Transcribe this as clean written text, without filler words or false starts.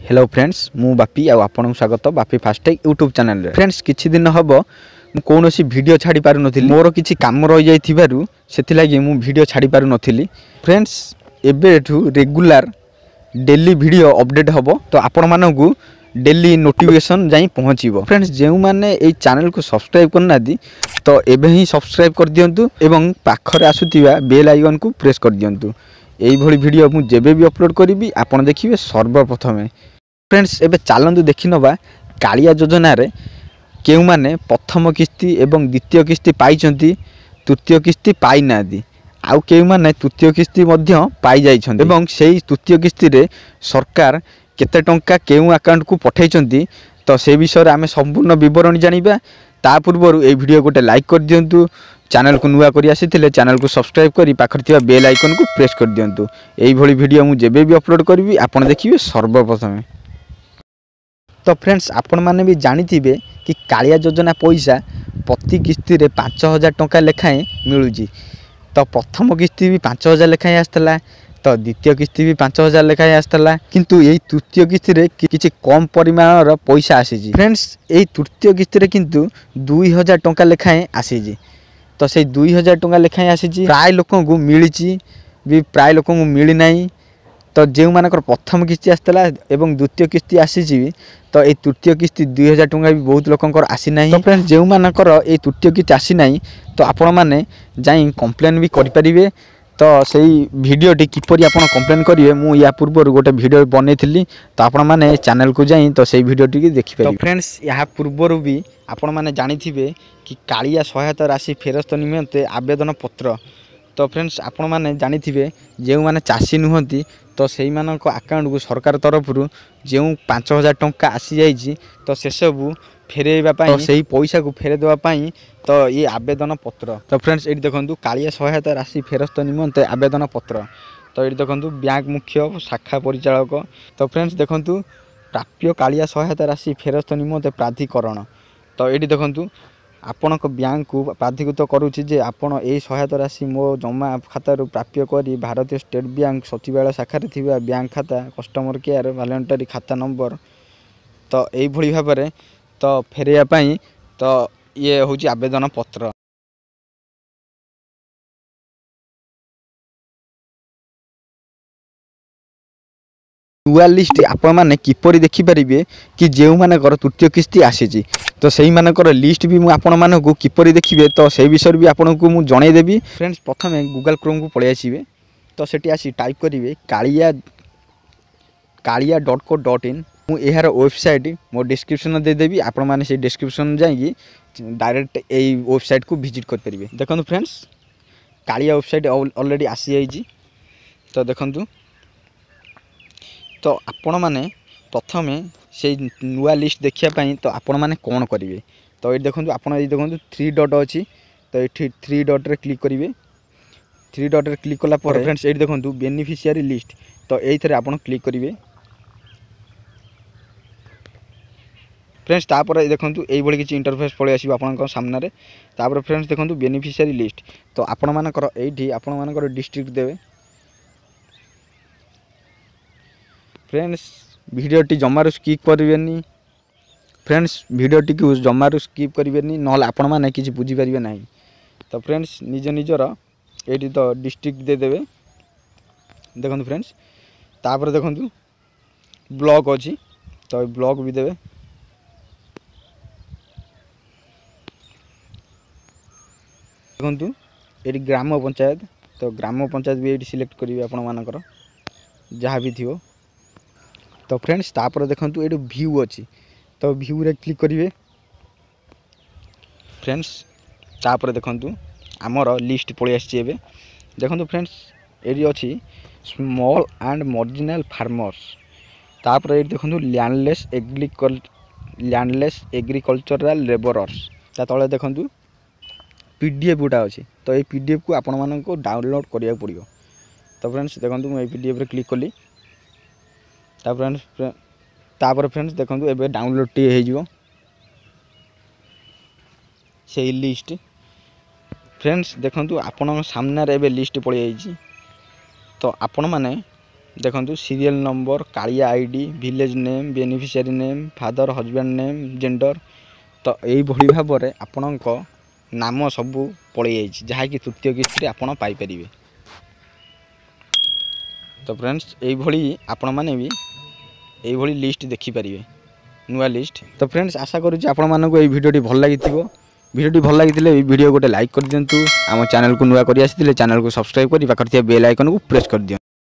Hello friends मु बापी आपन स्वागत बापी फास्टैग यूट्यूब चैनल रे। फ्रेंड्स किछि दिन हम कौन वीडियो छाड़ी पार नथिली, मोर किछि काम रहि जाइथिबारु सेथिलागि मु वीडियो छाड़ी पार नथिली। फ्रेंड्स एबेठु रेगुलर डेली वीडियो अपडेट हबो, तो आपण मानकु डेली नोटिफिकेशन जाई पहुँचीबो। फ्रेंड्स जेउ माने ए चैनल को सब्सक्राइब करना दी तो एबे ही सब्सक्राइब कर दियंतु एवं पाखरे आसुतिबा बेल आइकन को प्रेस कर दियंतु। एई भली वीडियो मु जेबे भी अपलोड करिवि आपण देखिबे सर्वप्रथमे। फ्रेंड्स एबे चलंतु देखि नबा कालिया योजना रे केउ माने प्रथम किस्ती एवं द्वितीय किस्ती पाइचंती, तृतीय किस्ती पाइ नादी, आउ केउ माने तृतीय किस्ती मध्य पाइ जाइछंती एवं सेही तृतीय किस्ती रे सरकार केते टंका केउ अकाउंट को पठाइचंती। तो से विषय रे आमे संपूर्ण विवरण जानिबा। ता पूर्वरु ए वीडियो गोटे लाइक कर दियंतु, चैनल को नुआ करी आसीथिले चैनल को सब्सक्राइब करी पाखर थिबा बेल आइकन को प्रेस कर दियंतु। एई भली वीडियो मु जेबे भी अपलोड करबी आपण देखिबे सर्वप्रथमे। तो फ्रेंड्स आपण माने भी जानिथिबे कि कालिया योजना पैसा प्रति किस्ती रे 5000 टंका लेखाएं मिलुजी। तो प्रथम किस्ती भी 5000 लेखाएं आस्तला, तो द्वितीय किस्ती भी 5000 लेखाएं आस्तला, किंतु एई तृतीय किस्ती रे किछि कम परिमाणर पैसा आसीजी। फ्रेंड्स एई तृतीय किस्ती रे किंतु 2000 टंका लेखाएं आसीजी। तो से 2000 टंका लेखाएं आसीजी, प्राय लोकन को मिलिची भी प्राय लोकन को मिली नाही। तो जो मानकर प्रथम किस्ती आसला एवं द्वितीय किस्ती आसीजी, तो ये तृतीय किस्ती 2000 टंका भी बहुत लोकंकर आसी नाही। तो फ्रेंड्स जो मानकर ये तृतीय किस्ती आसी नाही तो आपण माने जाई कंप्लेन भी करि परिबे। तो सेही वीडियोटी किपरि आपण कंप्लेन करिवे मु या पूर्व गोटे वीडियो बनेइथिली, तो आपण माने चैनल को जाई तो सेही वीडियोटी की देखि परिबे। तो फ्रेंड्स या पूर्व भी आपण माने जानिथिबे कि कालिया सहायता राशि फेरस्त निमंते आवेदन पत्र। तो फ्रेंड्स आपण माने जानिथिबे जे माने चासी नुहंती तो सेही मानक अकाउंट को सरकार तरफ जो 5000 टंका आसी जाइए तो से सबू फेरेबा तो सही पैसा को फेरे देवा पाई तो ये आवेदन पत्र। तो फ्रेंड्स ये देखो कालिया सहायता राशि फेरस्त निमंते आवेदन पत्र। तो ये देखो बैंक मुख्य शाखा परिचालक। तो फ्रेंड्स देखो प्राप्य कालिया सहायता राशि फेरस्त निमंते प्राधिकरण। तो ये देखो आपण बैंक को प्राधिकृत करुच्ची जे आपण ए सहायता राशि मो जमा खाता प्राप्य करी भारतीय स्टेट बैंक सचिवालय शाखा थिबा बैंक खाता कस्टमर केयर वॉलंटरी खाता नंबर। तो यही भली भाव में तो फेरैया पाई तो ये हूँ आवेदन पत्र। नुआ लिस्ट आपण माने किपरि देखि परिबे कि जेउ मानकर तृतीय किस्ती आसीची, तो सेही मानकर लिस्ट भी मु आपण मानकु किपरि देखिबे तो सेही विषय भी आपनको मु जणाई देबी। फ्रेंड्स प्रथमे गूगल क्रोम को पळे आसीबे, तो सेठी आसी टाइप करिवे kalia.co.in। मु एहार वेबसाइट मो डिस्क्रिप्शन दे देबी, आपण माने से डिस्क्रिप्शन जाई डायरेक्ट एई वेबसाइट को विजिट कर परिबे। देखंतु फ्रेंड्स कालिया वेबसाइट ऑलरेडी आसी जाईजी। तो देखंतु तो आपण माने प्रथमे से नुआ लिस्ट देखिया पाई तो आपण माने कोन करिवे। तो ये देखंतु आपण ये देखंतु 3 डॉट अछि, तो ये 3 डॉट रे क्लिक करिवे। 3 डॉट रे क्लिक कला पर फ्रेंड्स ये देखंतु बेनिफिशियरी लिस्ट, तो एइथरे आपण क्लिक करिवे। फ्रेंड्स तापर देखंतु एई भली किछि इंटरफेस पळे आसीबो आपनक सामने रे। तापर फ्रेंड्स देखंतु बेनिफिशियरी लिस्ट, तो आपण मानकर एइठी आपण मानकर डिस्ट्रिक्ट देबे। फ्रेंड्स वीडियोटी जमारू स्किप करिवेनी। फ्रेंड्स वीडियोटी को जमारू स्किप करिवेनी नहले आपण माने किछि बुझी परिबे नाही। तो फ्रेंड्स निज निजर एठी तो डिस्ट्रिक्ट दे देबे। देखंतु फ्रेंड्स तापर देखंतु ब्लॉक अछि, तो ब्लॉक भी देबे। देखंतु एठी ग्राम पंचायत, तो ग्राम पंचायत भी एठी सिलेक्ट करिवे आपण मानकर जहाँ भी थिवो। तो फ्रेंड्स तापर देखंतु एठी व्यू अछि, तो व्यू रे क्लिक करिवे। फ्रेंड्स तापर देखंतु हमर लिस्ट पळे आछि एबे। देखंतु फ्रेंड्स एठी अछि स्मॉल एंड मार्जिनल फार्मर्स। तापर एठी देखंतु लैंडलेस एग्रीकल्चरल लेबरर्स। ता तळे देखंतु पीडीएफ गुटा अछि, तो ये पीडीएफ को आपण मानन को डाउनलोड करिया पड़ियो। तो फ्रेंड्स देखंतु मैं पीडीएफ रे क्लिक कली। तापर फ्रेंड्स देखंतु एबे डाउनलोड टी हे जिवो से लिस्ट। फ्रेंड्स देखंतु आपण सामने रे एबे लिस्ट पड़ी आइछि। तो आपण माने देखो serial number, Kalia ID, village name, beneficiary name, father husband name, gender. तो यही भाव में आपण नाम सबू पलि जहाँकि तृतीय किस्ती आपण पाइपर। तो फ्रेंड्स यही आपण मैंने भी यही लिस्ट देखिपारे नुआ लिस्ट। तो फ्रेंड्स आशा करुँच आपण मानक ये भिडियोटी भल लगी। भिडियोटी भल लगी वीडियो गोटे लाइक कर दिंतु। आम चैनल को नुआ कर चैनल को सब्सक्राइब कर पाखर बेल आइकन को प्रेस कर दियो।